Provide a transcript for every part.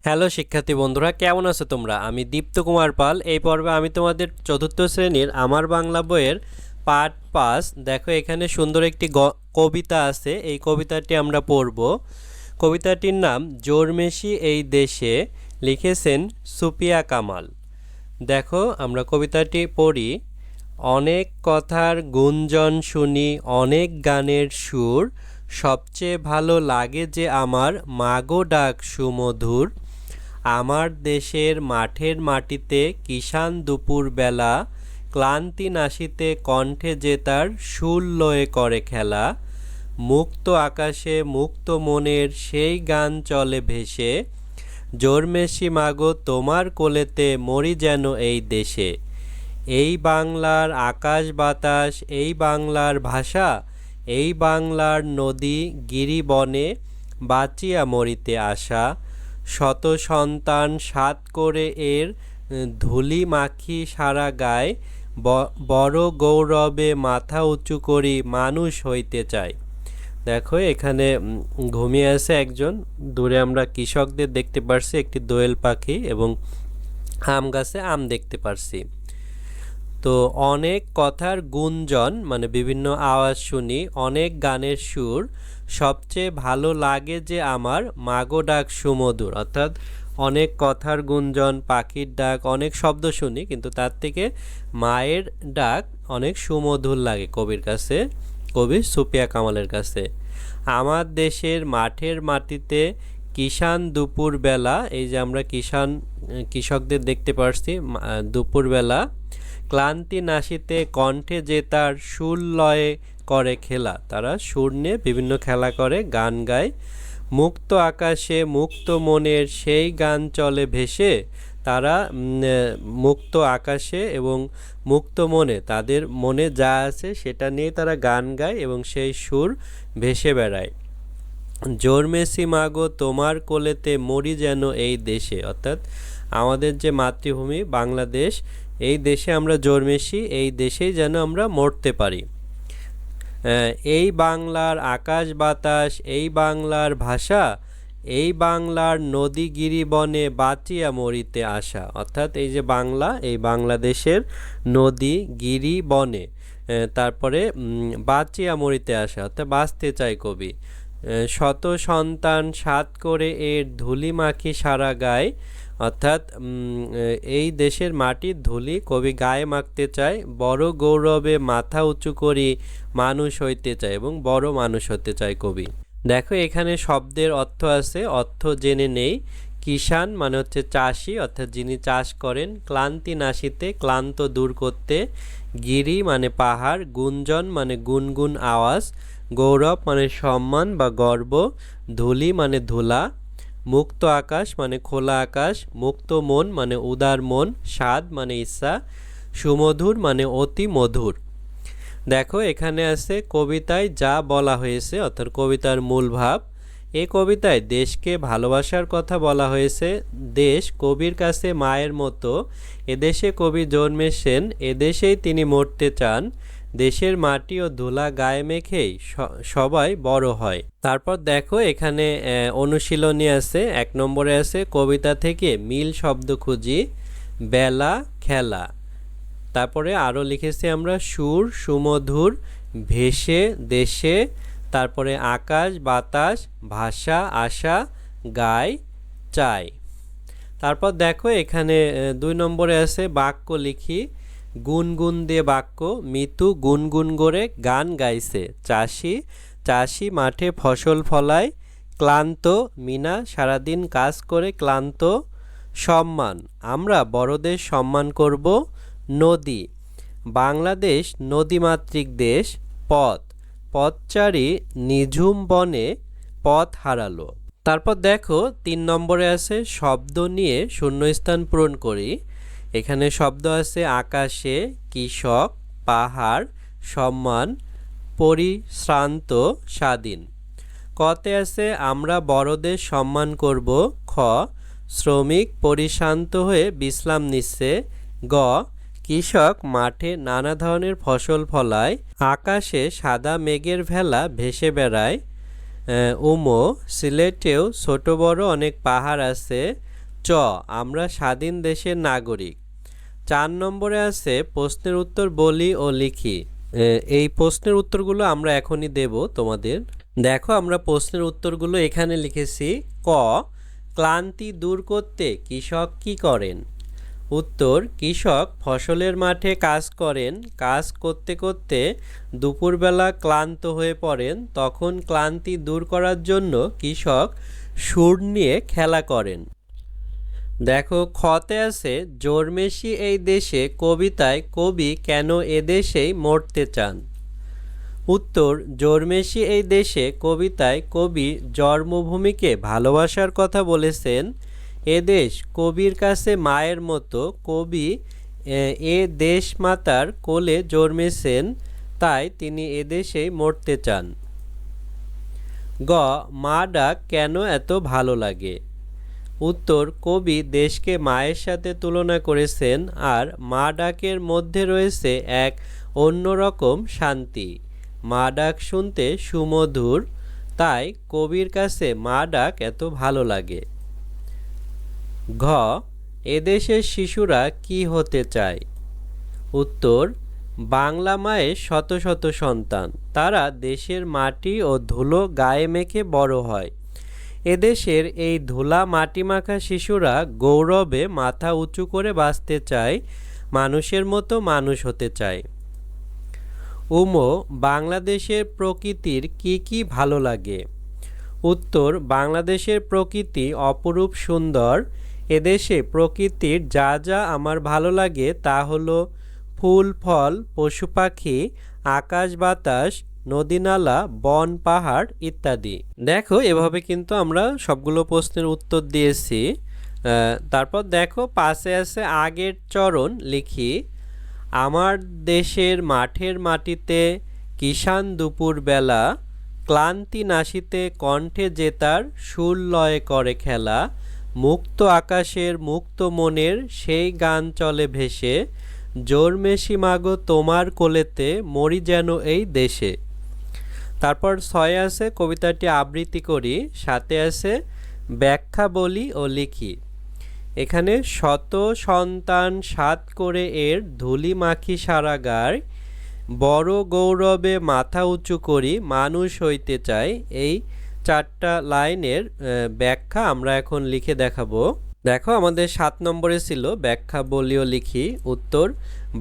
Hello শিক্ষার্থী বন্ধুরা, কেমন আছো তোমরা? আমি দীপ্ত কুমার পাল। এই পর্বে আমি তোমাদের চতুর্থ শ্রেণীর আমার বাংলা বইয়ের পাঠ 5। দেখো, এখানে সুন্দর একটি কবিতা আছে। এই কবিতাটি আমরা পড়ব। কবিতাটির নাম জোরমেশি এই দেশে, লিখেছেন সুফিয়া কামাল। দেখো, আমরা কবিতাটি পড়ি। অনেক কথার গুঞ্জন শুনি, অনেক গানের সুর, সবচেয়ে ভালো লাগে যে আমার মাগো ডাক সুমধুর। আমার দেশের মাঠের মাটিতে কিষান দুপুরবেলা, ক্লান্তি নাশিতে কণ্ঠে যে তার সুর লয়ে করে খেলা। মুক্ত আকাশে মুক্ত মনের সেই গান চলে ভেসে, জোরমেশি মাগো তোমার কোলেতে মরি যেন এই দেশে। এই বাংলার আকাশ বাতাস, এই বাংলার ভাষা, এই বাংলার নদী গিরি বনে, বাঁচিয়া মরিতে আসা। শত সন্তান সাত করে এর ধুলি মাখি সারা গায়ে, বড় গৌরবে মাথা উঁচু করি মানুষ হইতে চাই। দেখো, এখানে ঘুমিয়ে আছে একজন। দূরে আমরা কৃষকদের দেখতে পারছি, একটি দোয়েল পাখি এবং আম গাছে আম দেখতে পারছি। তো অনেক কথার গুঞ্জন মানে বিভিন্ন আওয়াজ শুনি, অনেক গানের সুর, সবচেয়ে ভালো লাগে যে আমার মাগো ডাক সুমধুর। অর্থাৎ অনেক কথার গুঞ্জন, পাখির ডাক, অনেক শব্দ শুনি, কিন্তু তার থেকে মায়ের ডাক অনেক সুমধুর লাগে কবির কাছে, কবি সুফিয়া কামালের কাছে। আমার দেশের মাঠের মাটিতে কিষান দুপুরবেলা, এই যে আমরা কৃষকদের দেখতে পারছি দুপুরবেলা, ক্লান্তি নাশিতে কণ্ঠে যে তার সুর লয়ে করে খেলা, তারা সুর নিয়ে বিভিন্ন খেলা করে, গান গায়। মুক্ত আকাশে মুক্ত মনের সেই গান চলে ভেসে, তারা মুক্ত আকাশে এবং মুক্ত মনে, তাদের মনে যা আছে সেটা নিয়ে তারা গান গায় এবং সেই সুর ভেসে বেড়ায়। জোরমেশি মাগো তোমার কোলেতে মরি যেন এই দেশে। অর্থাৎ আমাদের যে মাতৃভূমি বাংলাদেশ, এই দেশে আমরা জন্মেছি, এই দেশেই যেন আমরা মরতে পারি। এই বাংলার আকাশ বাতাস, এই বাংলার ভাষা, এই বাংলার নদী গিরি বনে বাঁচিয়া মরিতে আসা। অর্থাৎ এই যে বাংলা, এই বাংলাদেশের নদী গিরি বনে, তারপরে বাঁচিয়া মরিতে আসা, অর্থাৎ বাঁচতে চায় কবি। শত সন্তান সাত করে এর ধুলি মাখি সারা গায়ে, অর্থাৎ এই দেশের মাটির ধুলি কবি গায়ে মাখতে চায়। বড় গৌরবে মাথা উঁচু করি মানুষ হইতে চায়, এবং বড় মানুষ হতে চায় কবি। দেখো, এখানে শব্দের অর্থ আছে, অর্থ জেনে নেই। কিষান মানে হচ্ছে চাষি, অর্থাৎ যিনি চাষ করেন। ক্লান্তি নাশিতে ক্লান্ত দূর করতে। গিরি মানে পাহাড়। গুঞ্জন মানে গুনগুন আওয়াজ। গৌরব মানে সম্মান বা গর্ব। ধুলি মানে ধুলা। মুক্ত আকাশ মানে খোলা আকাশ। মুক্ত মন মানে উদার মন। স্বাদ মানে ইচ্ছা। সুমধুর মানে অতি মধুর। দেখো, এখানে আছে কবিতায় যা বলা হয়েছে, অর্থাৎ কবিতার মূল ভাব। এই কবিতায় দেশকে ভালোবাসার কথা বলা হয়েছে। দেশ কবির কাছে মায়ের মতো। এদেশে কবি জন্মেছেন, এদেশেই তিনি মরতে চান। দেশের মাটি ও ধুলা গায়ে মেখেই সবাই বড় হয়। তারপর দেখো, এখানে অনুশীলনী আছে। 1 নম্বরে আছে কবিতা থেকে মিল শব্দ খুঁজি, বেলা, খেলা। তারপরে আরও লিখেছি আমরা সুর, সুমধুর, ভেসে, দেশে। তারপরে আকাশ, বাতাস, ভাষা, আশা, গায়, চাই। তারপর দেখো, এখানে 2 নম্বরে আছে বাক্য লিখি। গুনগুন দিয়ে বাক্য। মিতু গুনগুন করে গান গাইছে। চাষি, চাষি মাঠে ফসল ফলায়। ক্লান্ত, মিনা সারাদিন কাজ করে ক্লান্ত। সম্মান, আমরা বড়দের সম্মান করব। নদী, বাংলাদেশ নদীমাতৃক দেশ। পথ, পথচারী নিঝুম বনে পথ হারালো। তারপর দেখো, 3 নম্বরে আছে শব্দ নিয়ে শূন্যস্থান পূরণ করি। এখানে শব্দ আছে আকাশে, কৃষক, পাহাড়, সম্মান, পরিশ্রান্ত, স্বাধীন। কতে আছে আমরা বড়দের সম্মান করব। খ, শ্রমিক পরিশ্রান্ত হয়ে বিশ্রাম নিচ্ছে। গ, কৃষক মাঠে নানা ধরনের ফসল ফলায়। আকাশে সাদা মেঘের ভেলা ভেসে বেড়ায়। উমো, সিলেটেও ছোট বড় অনেক পাহাড় আছে। চ আমরা স্বাধীন দেশের নাগরিক। 4 নম্বরে আছে প্রশ্নের উত্তর বলি ও লিখি। এই প্রশ্নের উত্তরগুলো আমরা এখনই দেব তোমাদের। দেখো আমরা প্রশ্নের উত্তরগুলো এখানে লিখেছি। ক ক্লান্তি দূর করতে কৃষক কি করেন? উত্তর কৃষক ফসলের মাঠে কাজ করেন, কাজ করতে করতে দুপুরবেলা ক্লান্ত হয়ে পড়েন, তখন ক্লান্তি দূর করার জন্য কৃষক সুর নিয়ে খেলা করেন। দেখো খতে আছে জোরমেশি এই দেশে কবিতায় কবি কেন এদেশেই মরতে চান? উত্তর জোরমেশি এই দেশে কবিতায় কবি জন্মভূমিকে ভালোবাসার কথা বলেছেন। এদেশ কবির কাছে মায়ের মতো, কবি এ দেশ মাতার কোলে জন্মেছেন, তাই তিনি এদেশেই মরতে চান। গ মা ডাক কেন এত ভালো লাগে? উত্তর কবি দেশকে মায়ের সাথে তুলনা করেছেন, আর মা ডাকের মধ্যে রয়েছে এক অন্যরকম শান্তি। মা ডাক শুনতে সুমধুর, তাই কবির কাছে মা ডাক এত ভালো লাগে। ঘ এদেশের শিশুরা কি হতে চায়? উত্তর বাংলা মায়ের শত শত সন্তান, তারা দেশের মাটি ও ধুলো গায়ে মেখে বড় হয়। এদেশের এই ধুলা মাটি মাখা শিশুরা গৌরবে মাথা উঁচু করে বাঁচতে চায়, মানুষের মতো মানুষ হতে চায়। উমো বাংলাদেশের প্রকৃতির কি কি ভালো লাগে? উত্তর বাংলাদেশের প্রকৃতি অপরূপ সুন্দর। এদেশে প্রকৃতির যা যা আমার ভালো লাগে তা হলো ফুল ফল, পশু পাখি, আকাশ বাতাস, নদীনালা, বন পাহাড় ইত্যাদি। দেখো এভাবে কিন্তু আমরা সবগুলো প্রশ্নের উত্তর দিয়েছি। তারপর দেখো পাশে আছে আগের চরণ লিখি। আমার দেশের মাঠের মাটিতে কিষান দুপুর বেলা, ক্লান্তি নাশিতে কণ্ঠে জেতার সুর লয়ে করে খেলা, মুক্ত আকাশের মুক্ত মনের সেই গান চলে ভেসে, জোরমেশি মাগো তোমার কোলেতে মরি যেন এই দেশে। তারপর 6 আছে কবিতাটি আবৃত্তি করি, 7 আছে ব্যাখ্যা বলি ও লিখি। এখানে শত সন্তান সাত করে এর ধুলি মাখি সারা গায়, বড় গৌরবে মাথা উঁচু করি মানুষ হইতে চাই। এই 4টা লাইনের ব্যাখ্যা আমরা এখন লিখে দেখাবো। দেখো আমাদের 7 নম্বরে ছিল ব্যাখ্যা বলিও লিখি। উত্তর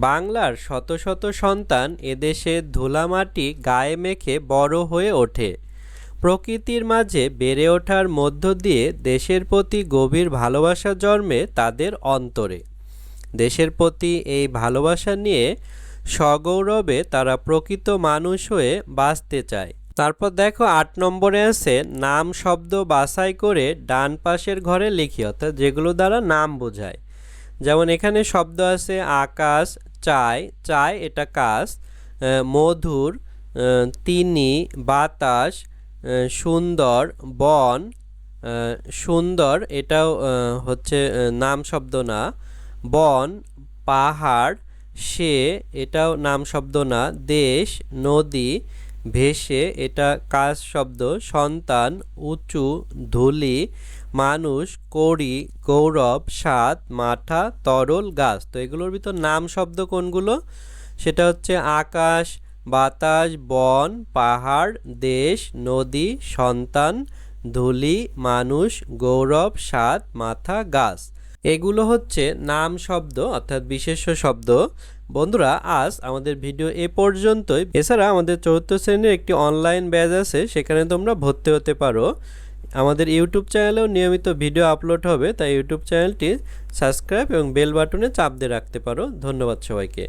বাংলার শত শত সন্তান এদেশে ধুলামাটি গায়ে মেখে বড় হয়ে ওঠে। প্রকৃতির মাঝে বেড়ে ওঠার মধ্য দিয়ে দেশের প্রতি গভীর ভালোবাসা জন্মে তাদের অন্তরে। দেশের প্রতি এই ভালোবাসা নিয়ে সগৌরবে তারা প্রকৃত মানুষ হয়ে বাঁচতে চায়। তারপর দেখো 8 নম্বরে আছে নাম শব্দ বাছাই করে ডান পাশের ঘরে লিখি, অর্থাৎ যেগুলো দ্বারা নাম বোঝায়। যেমন এখানে শব্দ আছে আকাশ, চায়, চায় এটা কাজ, মধুর, তিনি, বাতাস, সুন্দর, বন, সুন্দর এটাও হচ্ছে নাম শব্দ না, বন, পাহাড়, সে এটাও নাম শব্দ না, দেশ, নদী, ভেসে এটা কাজ শব্দ, সন্তান, উঁচু, ধুলি, মানুষ, কড়ি, গৌরব, স্বাদ, মাথা, তরল, গাছ। তো এগুলোর ভিতর নাম শব্দ কোনগুলো? সেটা হচ্ছে আকাশ, বাতাস, বন, পাহাড়, দেশ, নদী, সন্তান, ধুলি, মানুষ, গৌরব, স্বাদ, মাথা, গাছ। এগুলো হচ্ছে নাম শব্দ অর্থাৎ বিশেষ্য শব্দ। বন্ধুরা আজ আমাদের ভিডিও এ পর্যন্তই। এছাড়া আমাদের 4র্থ শ্রেণীর একটি অনলাইন ব্যাচ আছে, সেখানে তোমরা ভর্তি হতে পারো। আমাদের ইউটিউব চ্যানেলেও নিয়মিত ভিডিও আপলোড হবে, তাই ইউটিউব চ্যানেলটি সাবস্ক্রাইব এবং বেল বাটনে চাপ দিয়ে রাখতে পারো। ধন্যবাদ সবাইকে।